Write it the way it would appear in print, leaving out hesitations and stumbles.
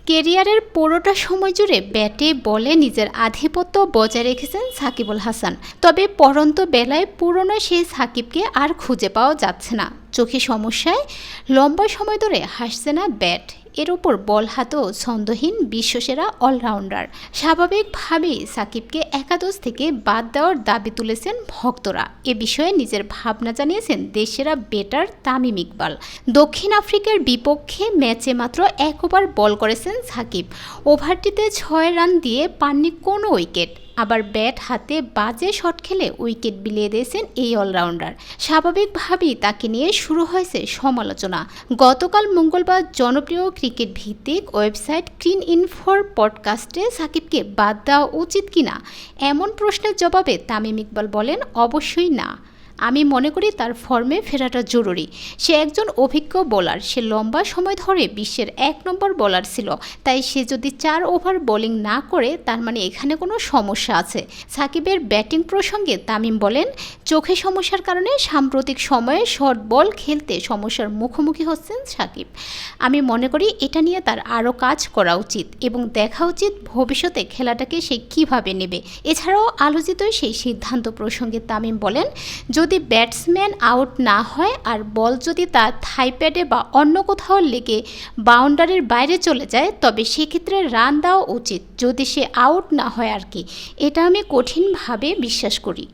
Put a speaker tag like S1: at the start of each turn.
S1: কেরিয়ারের পুরোটা সময় জুড়ে ব্যাটে বলে নিজের আধিপত্য বজায় রেখেছেন সাকিব আল হাসান। তবে পড়ন্ত বেলায় পুরনো সেই সাকিবকে আর খুঁজে পাওয়া যাচ্ছে না। চোখে সমস্যায় লম্বা সময় ধরে হাসছে না ব্যাট। এর ওপর বল হাতেও ছন্দহীন বিশ্বসেরা অলরাউন্ডার। স্বাভাবিকভাবেই সাকিবকে একাদশ থেকে বাদ দেওয়ার দাবি তুলেছেন ভক্তরা। এ বিষয়ে নিজের ভাবনা জানিয়েছেন দেশসেরা ব্যাটার তামিম ইকবাল। দক্ষিণ আফ্রিকার বিপক্ষে ম্যাচে মাত্র 1 ওভার বল করেছেন সাকিব। ওভারটিতে 6 রান দিয়ে পাননি কোনো উইকেট। আবার ব্যাট হাতে বাজে শট খেলে উইকেট বিলিয়ে দিয়েছেন এই অলরাউন্ডার। স্বাভাবিকভাবেই তাকে নিয়ে শুরু হয়েছে সমালোচনা। গতকাল মঙ্গলবার জনপ্রিয় ক্রিকেট ভিত্তিক ওয়েবসাইট ক্রিন ইনফোর পডকাস্টে সাকিবকে বাদ দেওয়া উচিত কিনা এমন প্রশ্নের জবাবে তামিম ইকবাল বলেন, অবশ্যই না। আমি মনে করি তার ফর্মে ফেরাটা জরুরি। সে একজন অভিজ্ঞ বোলার। সে লম্বা সময় ধরে বিশ্বের 1 নম্বর বোলার ছিল। তাই সে যদি 4 ওভার বোলিং না করে তার মানে এখানে কোনো সমস্যা আছে। সাকিবের ব্যাটিং প্রসঙ্গে তামিম বলেন, চোখে সমস্যার কারণে সাম্প্রতিক সময়ে শর্ট বল খেলতে সমস্যার মুখোমুখি হচ্ছেন সাকিব। আমি মনে করি এটা নিয়ে তার আরও কাজ করা উচিত এবং দেখা উচিত ভবিষ্যতে খেলাটাকে সে কীভাবে নেবে। এছাড়াও আলোচিত সেই সিদ্ধান্ত প্রসঙ্গে তামিম বলেন, যদি ব্যাটসম্যান আউট না হয় আর বল যদি তার থাইপ্যাডে বা অন্য কোথাও লেগে বাউন্ডারির বাইরে চলে যায় তবে সেক্ষেত্রে রান দেওয়া উচিত, যদি সে আউট না হয় আর কি। এটা আমি কঠিনভাবে বিশ্বাস করি।